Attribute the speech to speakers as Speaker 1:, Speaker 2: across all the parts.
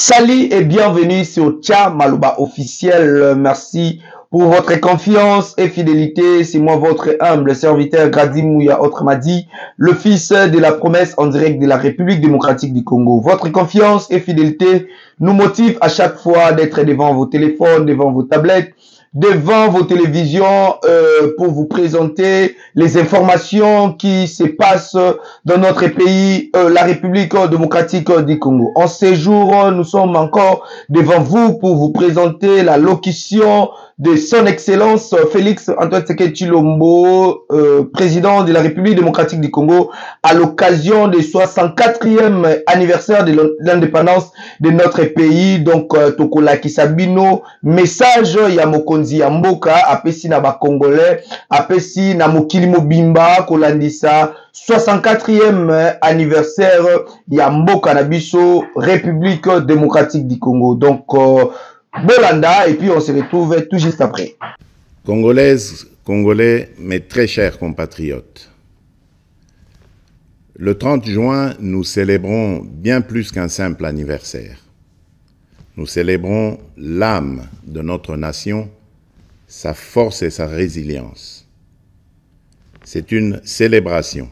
Speaker 1: Salut et bienvenue sur Tcha Malouba officiel. Merci pour votre confiance et fidélité. C'est moi votre humble serviteur Grady Mouya Otramadi, le fils de la promesse en direct de la République démocratique du Congo. Votre confiance et fidélité nous motive à chaque fois d'être devant vos téléphones, devant vos tablettes, devant vos télévisions pour vous présenter les informations qui se passent dans notre pays, la République démocratique du Congo. En ces jours, nous sommes encore devant vous pour vous présenter la locution de son Excellence Félix Antoine Tshisekedi Tshilombo, président de la République démocratique du Congo, à l'occasion du 64e anniversaire de l'indépendance de notre pays. Donc, Tokola Kisabino, message ya mokonzi ya mboka, apesi na ba Congolais, apesi na mokili mobimba, kolandisa 64e anniversaire ya mboka na biso, République démocratique du Congo. Donc, Bolanda, et puis on se retrouve tout juste après.
Speaker 2: Congolaises, Congolais, mes très chers compatriotes, le 30 juin, nous célébrons bien plus qu'un simple anniversaire. Nous célébrons l'âme de notre nation, sa force et sa résilience. C'est une célébration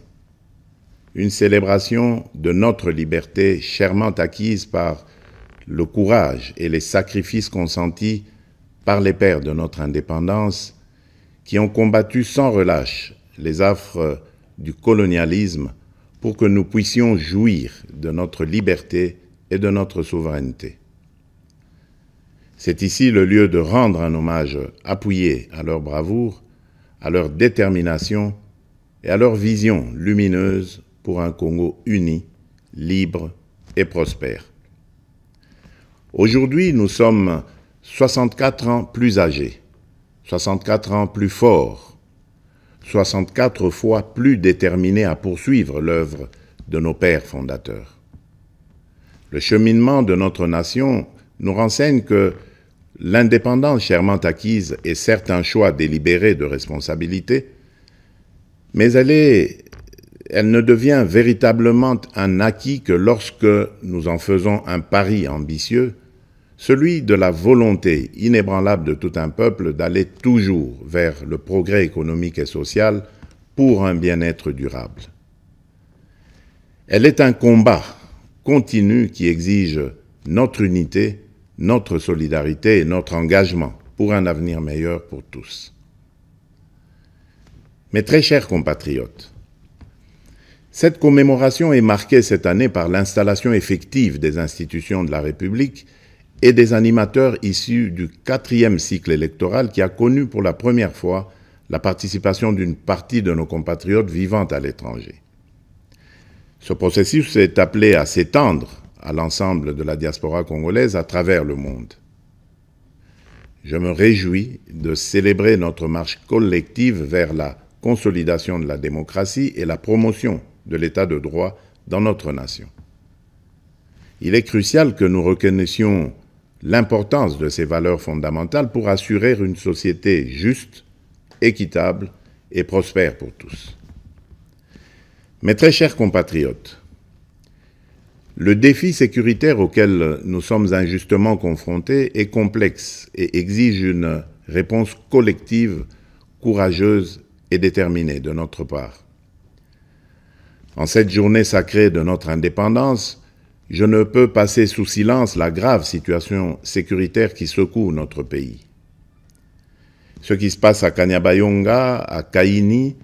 Speaker 2: de notre liberté chèrement acquise par le courage et les sacrifices consentis par les pères de notre indépendance qui ont combattu sans relâche les affres du colonialisme pour que nous puissions jouir de notre liberté et de notre souveraineté. C'est ici le lieu de rendre un hommage appuyé à leur bravoure, à leur détermination et à leur vision lumineuse pour un Congo uni, libre et prospère. Aujourd'hui, nous sommes 64 ans plus âgés, 64 ans plus forts, 64 fois plus déterminés à poursuivre l'œuvre de nos pères fondateurs. Le cheminement de notre nation nous renseigne que l'indépendance chèrement acquise est certes un choix délibéré de responsabilité, mais elle ne devient véritablement un acquis que lorsque nous en faisons un pari ambitieux, celui de la volonté inébranlable de tout un peuple d'aller toujours vers le progrès économique et social pour un bien-être durable. Elle est un combat continu qui exige notre unité, notre solidarité et notre engagement pour un avenir meilleur pour tous. Mes très chers compatriotes, cette commémoration est marquée cette année par l'installation effective des institutions de la République et des animateurs issus du 4e cycle électoral qui a connu pour la première fois la participation d'une partie de nos compatriotes vivant à l'étranger. Ce processus est appelé à s'étendre à l'ensemble de la diaspora congolaise à travers le monde. Je me réjouis de célébrer notre marche collective vers la consolidation de la démocratie et la promotion de l'état de droit dans notre nation. Il est crucial que nous reconnaissions l'importance de ces valeurs fondamentales pour assurer une société juste, équitable et prospère pour tous. Mes très chers compatriotes, le défi sécuritaire auquel nous sommes injustement confrontés est complexe et exige une réponse collective, courageuse et déterminée de notre part. En cette journée sacrée de notre indépendance, je ne peux passer sous silence la grave situation sécuritaire qui secoue notre pays. Ce qui se passe à Kanyabayonga, à Kaini,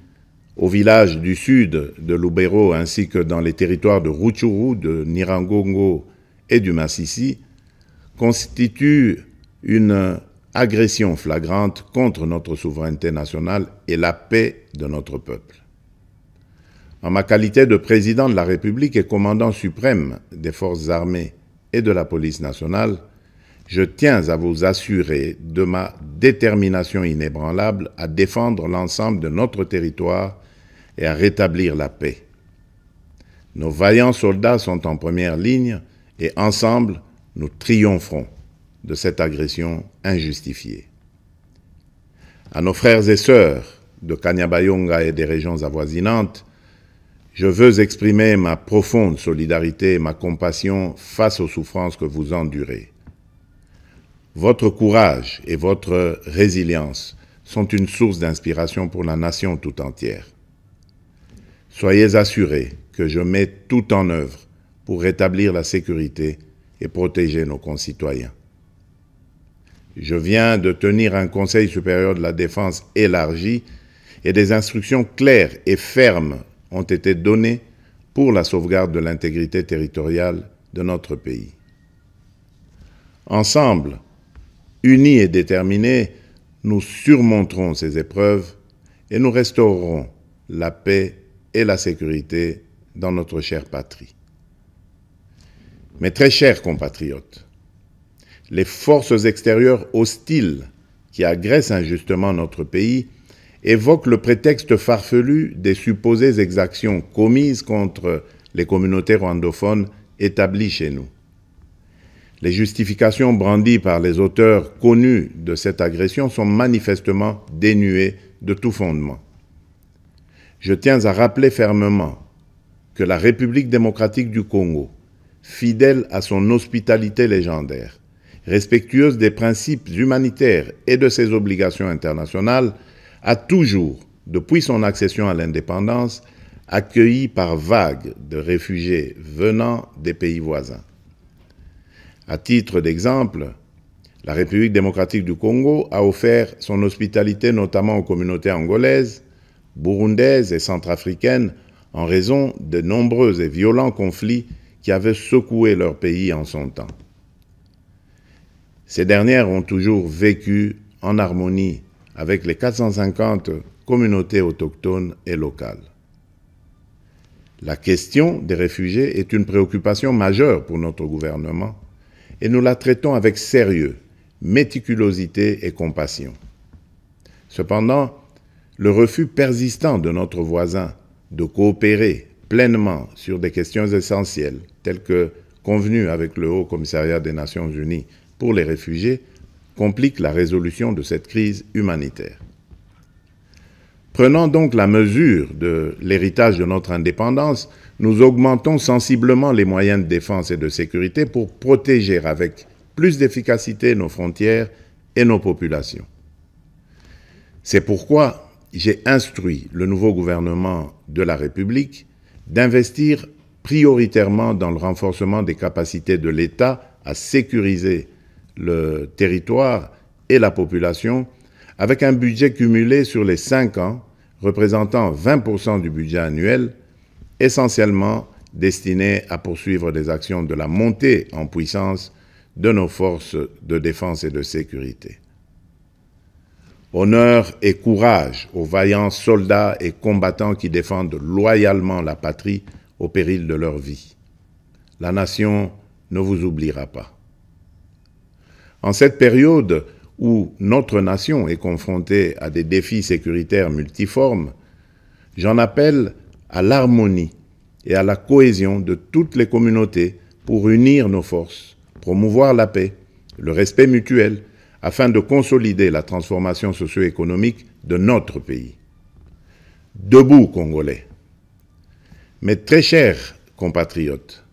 Speaker 2: au village du sud de Lubero ainsi que dans les territoires de Rutshuru, de Nyiragongo et du Masisi, constitue une agression flagrante contre notre souveraineté nationale et la paix de notre peuple. En ma qualité de président de la République et commandant suprême des forces armées et de la police nationale, je tiens à vous assurer de ma détermination inébranlable à défendre l'ensemble de notre territoire et à rétablir la paix. Nos vaillants soldats sont en première ligne et ensemble, nous triompherons de cette agression injustifiée. À nos frères et sœurs de Kanyabayonga et des régions avoisinantes, je veux exprimer ma profonde solidarité et ma compassion face aux souffrances que vous endurez. Votre courage et votre résilience sont une source d'inspiration pour la nation tout entière. Soyez assurés que je mets tout en œuvre pour rétablir la sécurité et protéger nos concitoyens. Je viens de tenir un Conseil supérieur de la défense élargi et des instructions claires et fermes ont été données pour la sauvegarde de l'intégrité territoriale de notre pays. Ensemble, unis et déterminés, nous surmonterons ces épreuves et nous restaurerons la paix et la sécurité dans notre chère patrie. Mes très chers compatriotes, les forces extérieures hostiles qui agressent injustement notre pays évoquent le prétexte farfelu des supposées exactions commises contre les communautés rwandophones établies chez nous. Les justifications brandies par les auteurs connus de cette agression sont manifestement dénuées de tout fondement. Je tiens à rappeler fermement que la République démocratique du Congo, fidèle à son hospitalité légendaire, respectueuse des principes humanitaires et de ses obligations internationales, a toujours, depuis son accession à l'indépendance, accueilli par vagues de réfugiés venant des pays voisins. À titre d'exemple, la République démocratique du Congo a offert son hospitalité notamment aux communautés angolaises, burundaises et centrafricaines en raison de nombreux et violents conflits qui avaient secoué leur pays en son temps. Ces dernières ont toujours vécu en harmonie avec les 450 communautés autochtones et locales. La question des réfugiés est une préoccupation majeure pour notre gouvernement et nous la traitons avec sérieux, méticulosité et compassion. Cependant, le refus persistant de notre voisin de coopérer pleinement sur des questions essentielles, telles que convenues avec le Haut Commissariat des Nations Unies pour les réfugiés, complique la résolution de cette crise humanitaire. Prenant donc la mesure de l'héritage de notre indépendance, nous augmentons sensiblement les moyens de défense et de sécurité pour protéger avec plus d'efficacité nos frontières et nos populations. C'est pourquoi j'ai instruit le nouveau gouvernement de la République d'investir prioritairement dans le renforcement des capacités de l'État à sécuriser le territoire et la population, avec un budget cumulé sur les 5 ans représentant 20% du budget annuel, essentiellement destiné à poursuivre des actions de la montée en puissance de nos forces de défense et de sécurité. Honneur et courage aux vaillants soldats et combattants qui défendent loyalement la patrie au péril de leur vie. La nation ne vous oubliera pas. En cette période où notre nation est confrontée à des défis sécuritaires multiformes, j'en appelle à l'harmonie et à la cohésion de toutes les communautés pour unir nos forces, promouvoir la paix, le respect mutuel, afin de consolider la transformation socio-économique de notre pays. Debout, Congolais. Mes très chers compatriotes,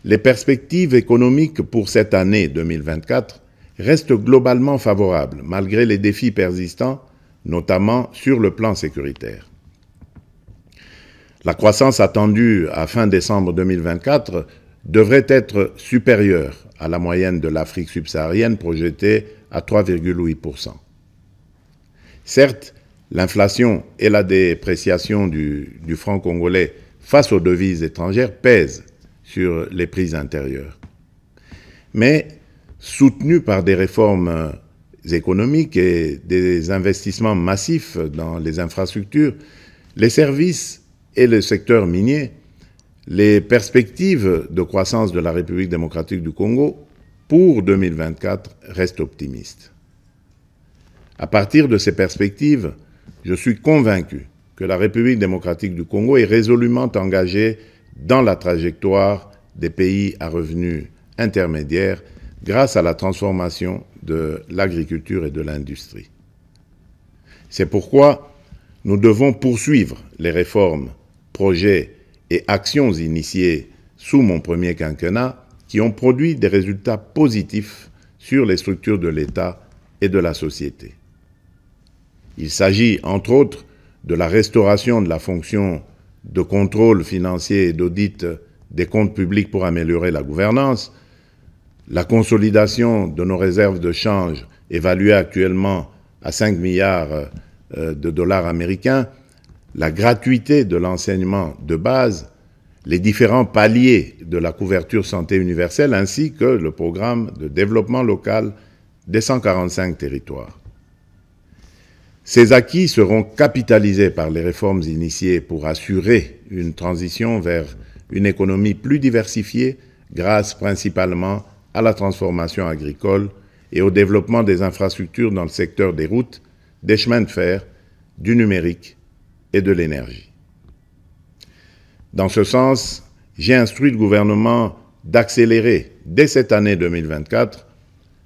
Speaker 2: les perspectives économiques pour cette année 2024 restent globalement favorables, malgré les défis persistants, notamment sur le plan sécuritaire. La croissance attendue à fin décembre 2024 devrait être supérieure à la moyenne de l'Afrique subsaharienne projetée à 3,8%. Certes, l'inflation et la dépréciation du franc congolais face aux devises étrangères pèsent sur les prix intérieurs. Mais, soutenus par des réformes économiques et des investissements massifs dans les infrastructures, les services et le secteur minier, les perspectives de croissance de la République démocratique du Congo pour 2024 restent optimistes. À partir de ces perspectives, je suis convaincu que la République démocratique du Congo est résolument engagée dans la trajectoire des pays à revenus intermédiaires grâce à la transformation de l'agriculture et de l'industrie. C'est pourquoi nous devons poursuivre les réformes projets et actions initiés sous mon premier quinquennat qui ont produit des résultats positifs sur les structures de l'État et de la société. Il s'agit, entre autres, de la restauration de la fonction de contrôle financier et d'audit des comptes publics pour améliorer la gouvernance, la consolidation de nos réserves de change évaluées actuellement à 5 milliards de dollars américains, la gratuité de l'enseignement de base, les différents paliers de la couverture santé universelle ainsi que le programme de développement local des 145 territoires. Ces acquis seront capitalisés par les réformes initiées pour assurer une transition vers une économie plus diversifiée grâce principalement à la transformation agricole et au développement des infrastructures dans le secteur des routes, des chemins de fer, du numérique et de l'énergie. Dans ce sens, j'ai instruit le gouvernement d'accélérer dès cette année 2024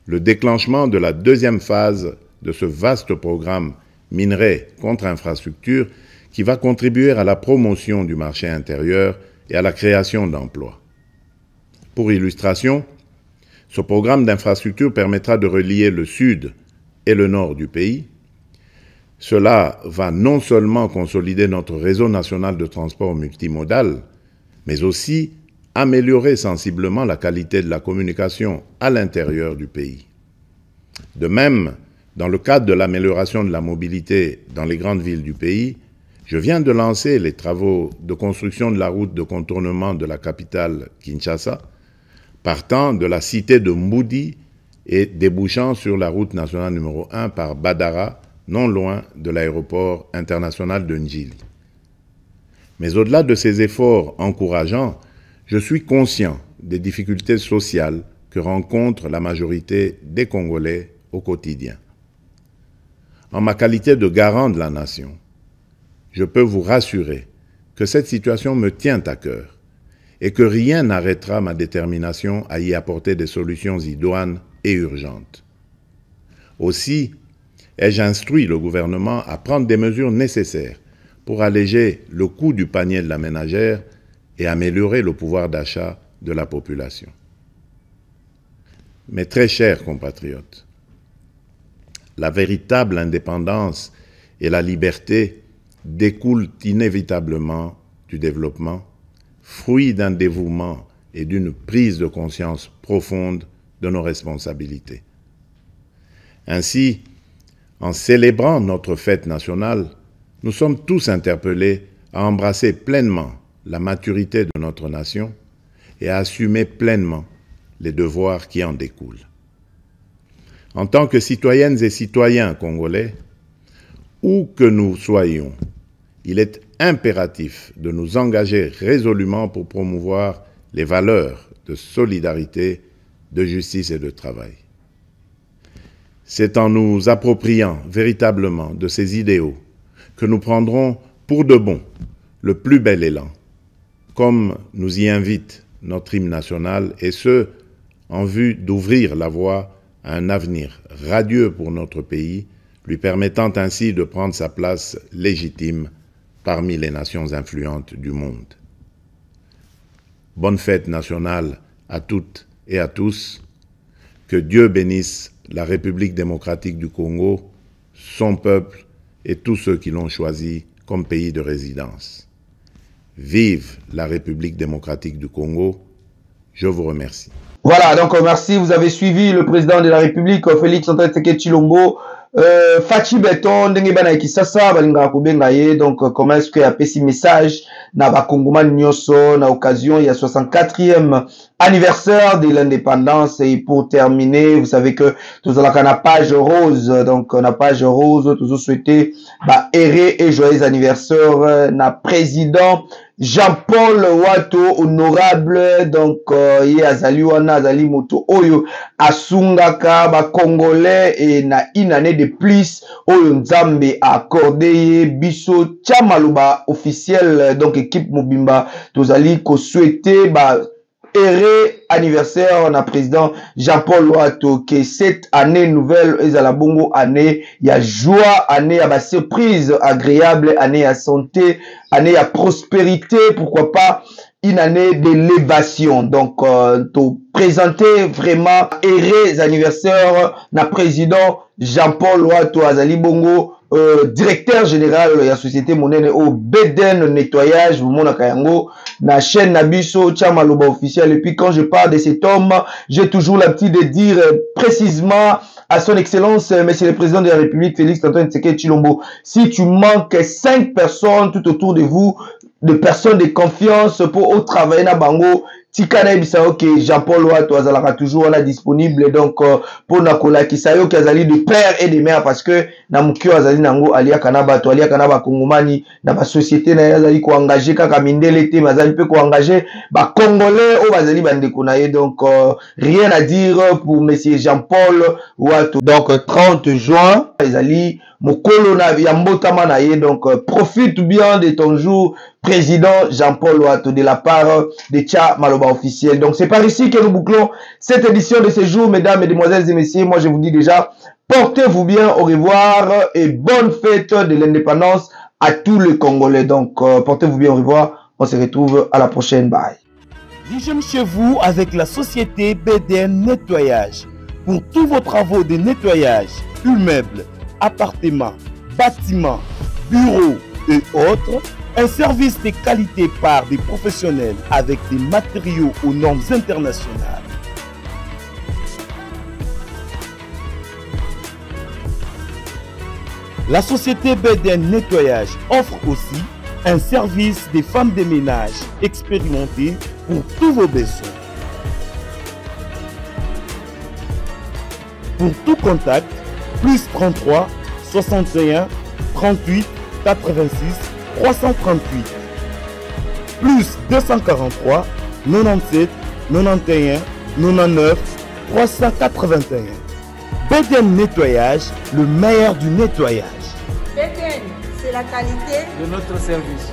Speaker 2: le déclenchement de la deuxième phase de ce vaste programme minerai contre infrastructure qui va contribuer à la promotion du marché intérieur et à la création d'emplois. Pour illustration, ce programme d'infrastructure permettra de relier le sud et le nord du pays. Cela va non seulement consolider notre réseau national de transport multimodal, mais aussi améliorer sensiblement la qualité de la communication à l'intérieur du pays. De même, dans le cadre de l'amélioration de la mobilité dans les grandes villes du pays, je viens de lancer les travaux de construction de la route de contournement de la capitale Kinshasa, partant de la cité de Mboudi et débouchant sur la route nationale numéro 1 par Badara, non loin de l'aéroport international de Ndjili. Mais au-delà de ces efforts encourageants, je suis conscient des difficultés sociales que rencontre la majorité des Congolais au quotidien. En ma qualité de garant de la nation, je peux vous rassurer que cette situation me tient à cœur et que rien n'arrêtera ma détermination à y apporter des solutions idoines et urgentes. Aussi, ai-je instruit le gouvernement à prendre des mesures nécessaires pour alléger le coût du panier de la ménagère et améliorer le pouvoir d'achat de la population. Mes très chers compatriotes, la véritable indépendance et la liberté découlent inévitablement du développement, fruit d'un dévouement et d'une prise de conscience profonde de nos responsabilités. Ainsi, en célébrant notre fête nationale, nous sommes tous interpellés à embrasser pleinement la maturité de notre nation et à assumer pleinement les devoirs qui en découlent. En tant que citoyennes et citoyens congolais, où que nous soyons, il est impératif de nous engager résolument pour promouvoir les valeurs de solidarité, de justice et de travail. C'est en nous appropriant véritablement de ces idéaux que nous prendrons pour de bon le plus bel élan, comme nous y invite notre hymne national, et ce, en vue d'ouvrir la voie à un avenir radieux pour notre pays, lui permettant ainsi de prendre sa place légitime parmi les nations influentes du monde. Bonne fête nationale à toutes et à tous. Que Dieu bénisse la République démocratique du Congo, son peuple et tous ceux qui l'ont choisi comme pays de résidence. Vive la République démocratique du Congo. Je vous remercie.
Speaker 1: Voilà, donc merci. Vous avez suivi le président de la République, Félix Antoine Tshisekedi Tshilombo. Fachi Beton, ndenge bana Kisasa, balinga kubenga ye. Donc, comment est-ce qu'il y a petit message na bakongomani nyonso na occasion il y a 64e anniversaire de l'indépendance. Et pour terminer, vous savez que tous à la page rose, donc la page rose, tous souhaiter heureux et joyeux anniversaire na président Jean-Paul Wato honorable. Donc ye azali wana azali moto oyo asungaka ba congolais et na une année de plus oyo nzambe accordé biso tia maloba officiel. Donc équipe mobimba tozali ko souhaiter heureux anniversaire na président Jean-Paul Loato que cette année nouvelle est à la bongo année, il y a joie, année, il y a surprise agréable, année à santé, année à prospérité, pourquoi pas une année d'élévation. Donc, to présenter vraiment heureux anniversaire na président Jean-Paul Loato Azali Bongo, directeur général de la société monnaie au Beden nettoyage, vous monaka yango na chaîne Nabiso Tchamaloba officiel. Et puis quand je parle de cet homme, j'ai toujours l'habitude de dire précisément à son excellence, monsieur le président de la République, Félix Antoine Tshisekedi Tshilombo, si tu manques 5 personnes tout autour de vous, de personnes de confiance pour travailler na bango, Tikana ebisa ok Jean-Paul Loato azalaka toujours là disponible, donc pour nakola kisayo kazali de père et de mère, parce que na mukio azali nango alia kanaba to alia kanaba kongomani na ba société na azali ko engager kaka mindele te mazali pe ko engager ba congolais o bazali bandeko na ye. Donc rien à dire pour monsieur Jean-Paul Loato. Donc 30 juin azali mokolo na ya mbotama na ye, donc profite bien de ton jour président Jean-Paul Loato de la part de Tcha Maloba officiel. Donc c'est par ici que nous bouclons cette édition de ce jour, mesdames, mesdemoiselles et messieurs. Moi je vous dis déjà, portez-vous bien, au revoir et bonne fête de l'indépendance à tous les Congolais. Donc portez-vous bien, au revoir, on se retrouve à la prochaine, bye.
Speaker 3: L'hygiène chez vous avec la société BDN Nettoyage. Pour tous vos travaux de nettoyage, immeubles, appartements, bâtiments, bureaux et autres, un service de qualité par des professionnels avec des matériaux aux normes internationales. La société BDN Nettoyage offre aussi un service des femmes de ménage expérimentées pour tous vos besoins. Pour tout contact, plus 33 61 38 86 338, plus 243 97 91 99 381. BDN Nettoyage, le meilleur du nettoyage.
Speaker 4: BDN, c'est la qualité
Speaker 5: de notre service.